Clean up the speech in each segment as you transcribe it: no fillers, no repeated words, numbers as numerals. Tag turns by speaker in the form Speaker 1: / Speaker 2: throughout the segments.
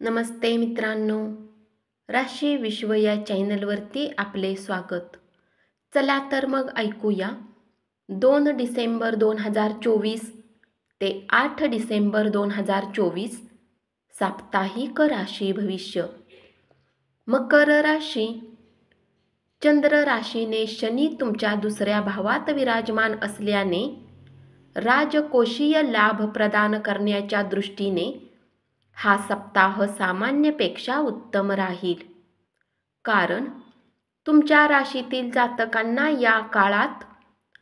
Speaker 1: नमस्ते मित्रांनो, राशी विश्व या चॅनलवरती आपले स्वागत. चला तर मग ऐकूया 2 डिसेंबर 2024 ते 8 डिसेंबर 2024 साप्ताहिक राशी भविष्य. मकर राशी. चंद्र राशीने शनी तुमच्या दुसऱ्या भावात विराजमान असल्याने राजकोषीय लाभ प्रदान करण्याच्या दृष्टीने हा सप्ताह सामान्यपेक्षा उत्तम राहील. कारण तुमच्या राशीतील जातकांना या काळात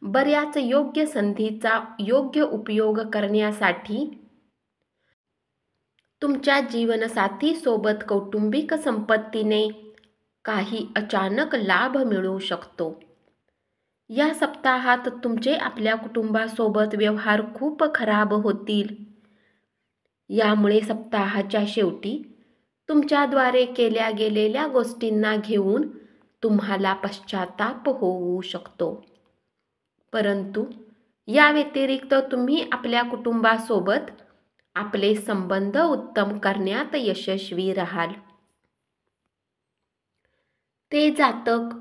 Speaker 1: बऱ्याच योग्य संधीचा योग्य उपयोग करण्यासाठी तुमच्या जीवनसाथी सोबत कौटुंबिक संपत्तीने काही अचानक लाभ मिळू शकतो. या सप्ताहात तुमचे आपल्या कुटुंबासोबत व्यवहार खूप खराब होतील. यामुळे सप्ताहाच्या शेवटी तुमच्याद्वारे केल्या गेलेल्या गोष्टींना घेऊन तुम्हाला पश्चाताप होऊ शकतो. परंतु या व्यतिरिक्त तुम्ही आपल्या कुटुंबासोबत आपले संबंध उत्तम करण्यात यशस्वी राहाल. ते जातक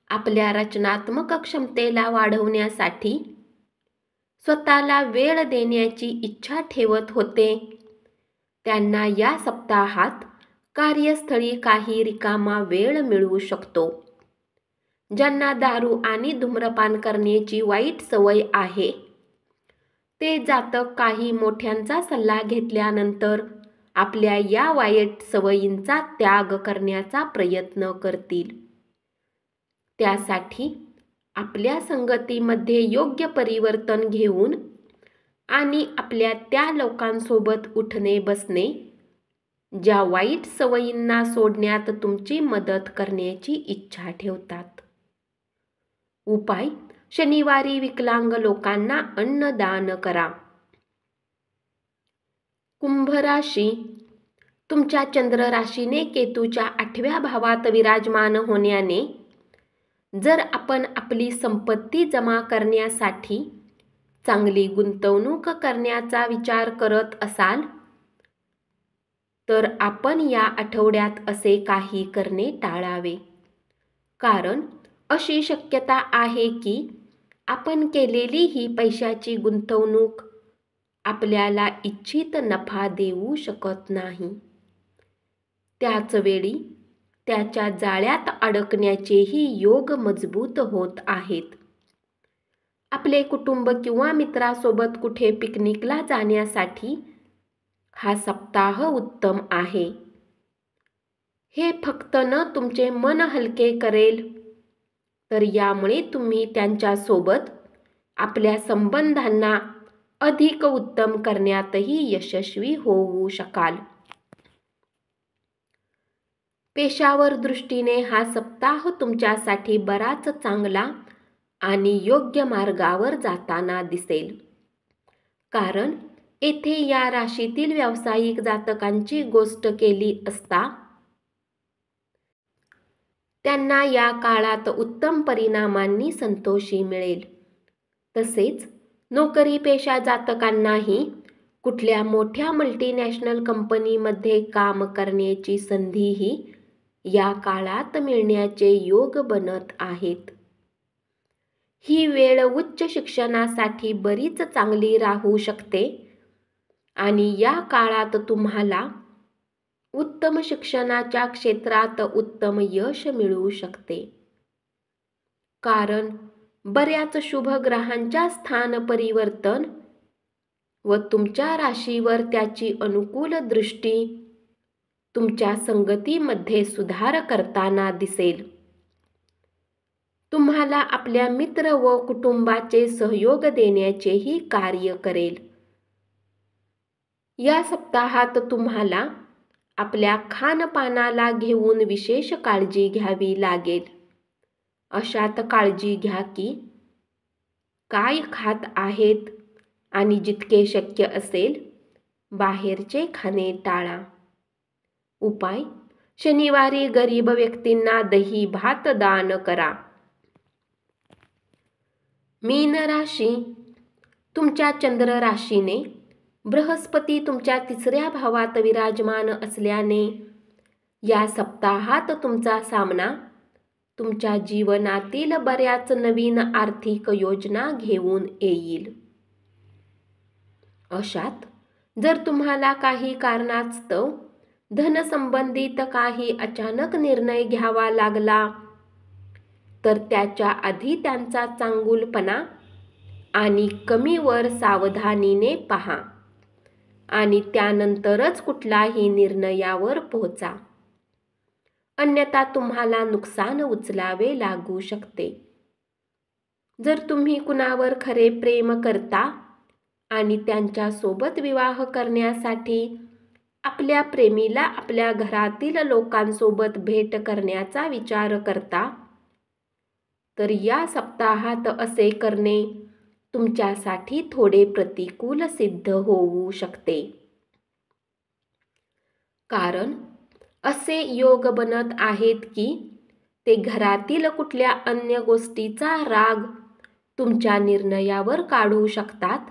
Speaker 1: आपल्या रचनात्मक क्षमतेला वाढवण्यासाठी स्वतःला वेळ देण्याची इच्छा ठेवत होते, त्यांना या सप्ताहात कार्यस्थळी काही रिकामा वेळ मिळू शकतो. ज्यांना दारू आणि धूम्रपान करण्याची वाईट सवय आहे, ते जातक काही मोठ्यांचा सल्ला घेतल्यानंतर आपल्या या वाईट सवयींचा त्याग करण्याचा प्रयत्न करतील. त्यासाठी आपल्या संगतीमध्ये योग्य परिवर्तन घेऊन आणि आपल्या त्या लोकांसोबत उठणे बसणे ज्या वाईट सवयींना सोडण्यात तुमची मदत करण्याची इच्छा ठेवतात. उपाय: शनिवारी विकलांग लोकांना अन्नदान करा. कुंभ राशी. तुमच्या चंद्र राशीने केतूच्या 8व्या भावात विराजमान होण्याने जर आपण आपली संपत्ती जमा करण्यासाठी चांगली गुंतवणूक करण्याचा विचार करत असाल तर आपण या आठवड्यात असे काही करणे टाळावे. कारण अशी शक्यता आहे की आपण केलेली ही पैशाची गुंतवणूक आपल्याला इच्छित नफा देऊ शकत नाही. त्याच वेळी त्याच्या जाळ्यात अडकण्याचेही योग मजबूत होत आहेत. आपले कुटुंब किंवा मित्रासोबत कुठे पिकनिकला जाण्यासाठी हा सप्ताह उत्तम आहे. हे फक्त न तुमचे मन हलके करेल, तर यामुळे तुम्ही त्यांच्यासोबत आपल्या संबंधांना अधिक उत्तम करण्यातही यशस्वी होऊ शकाल. पेशावर दृष्टीने हा सप्ताह तुमच्यासाठी बराच चांगला आणि योग्य मार्गावर जाताना दिसेल. कारण येथे या राशीतील व्यावसायिक जातकांची गोष्ट केली असता त्यांना या काळात उत्तम परिणामांनी संतोषी मिळेल. तसेच नोकरी पेशा जातकांनाही कुठल्या मोठ्या मल्टीनॅशनल कंपनीमध्ये काम करण्याची संधीही या काळात मिळण्याचे योग बनत आहेत. ही वेळ उच्च शिक्षणासाठी बरीच चांगली राहू शकते आणि या काळात तुम्हाला उत्तम शिक्षणाच्या क्षेत्रात उत्तम यश मिळू शकते. कारण बऱ्याच शुभ ग्रहांच्या स्थान परिवर्तन व तुमच्या राशीवर त्याची अनुकूल दृष्टी तुमच्या संगतीमध्ये सुधार करताना दिसेल. तुम्हाला आपल्या मित्र व कुटुंबाचे सहयोग देण्याचेही कार्य करेल. या सप्ताहात तुम्हाला आपल्या खानपानाला घेऊन विशेष काळजी घ्यावी लागेल. अशात काळजी घ्या की काय खात आहेत आणि जितके शक्य असेल बाहेरचे खाणे टाळा. उपाय: शनिवारी गरीब व्यक्तींना दही भात दान करा. मीन राशी. तुमच्या चंद्र राशीने बृहस्पती तुमच्या 3ऱ्या भावात विराजमान असल्याने या सप्ताहात तुमचा सामना तुमच्या जीवनातील बऱ्याच नवीन आर्थिक योजना घेऊन येईल. अशात जर तुम्हाला काही कारणास्तव धनसंबंधित काही अचानक निर्णय घ्यावा लागला तर त्याच्या आधी त्यांचा चांगुलपणा आणि कमीवर सावधानीने पहा आणि त्यानंतरच कुठलाही निर्णयावर पोहोचा. अन्यथा तुम्हाला नुकसान उचलावे लागू शकते. जर तुम्ही कुणावर खरे प्रेम करता आणि त्यांच्यासोबत विवाह करण्यासाठी आपल्या प्रेमीला आपल्या घरातील लोकांसोबत भेट करण्याचा विचार करता तर या सप्ताहात असे करणे तुमच्यासाठी थोडे प्रतिकूल सिद्ध होऊ शकते. कारण असे योग बनत आहेत की ते घरातील कुठल्या अन्य गोष्टीचा राग तुमच्या निर्णयावर काढू शकतात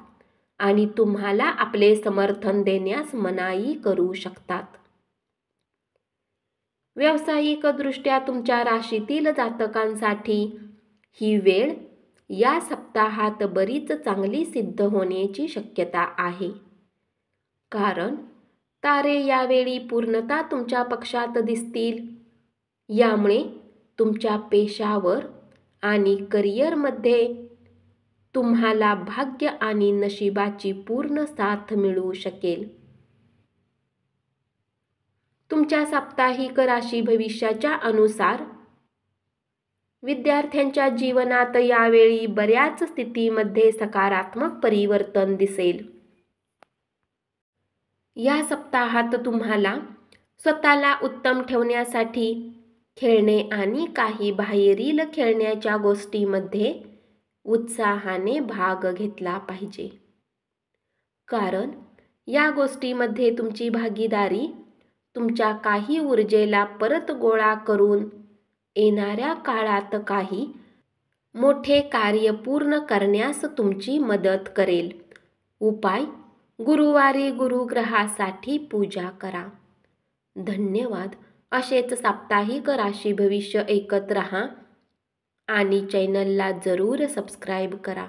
Speaker 1: आणि तुम्हाला आपले समर्थन देण्यास मनाई करू शकतात. व्यावसायिकदृष्ट्या तुमच्या राशीतील जातकांसाठी ही वेळ या सप्ताहात बरीच चांगली सिद्ध होण्याची शक्यता आहे. कारण तारे यावेळी पूर्णतः तुमच्या पक्षात दिसतील. यामुळे तुमच्या पेशावर आणि करिअरमध्ये तुम्हाला भाग्य आणि नशिबाची पूर्ण साथ मिळू शकेल. तुमच्या साप्ताहिक राशी भविष्याच्या अनुसार विद्यार्थ्यांच्या जीवनात यावेळी बऱ्याच स्थितीमध्ये सकारात्मक परिवर्तन दिसेल. या सप्ताहात तुम्हाला स्वतःला उत्तम ठेवण्यासाठी खेळणे आणि काही बाहेरील खेळण्याच्या गोष्टीमध्ये उत्साहाने भाग घेतला पाहिजे. कारण या गोष्टीमध्ये तुमची भागीदारी तुमच्या काही ऊर्जेला परत गोळा करून येणाऱ्या काळात काही मोठे कार्य पूर्ण करण्यास तुमची मदत करेल. उपाय: गुरुवारी गुरुग्रहासाठी पूजा करा. धन्यवाद. असेच साप्ताहिक राशी भविष्य ऐकत रहा आणि चॅनलला जरूर सबस्क्राईब करा.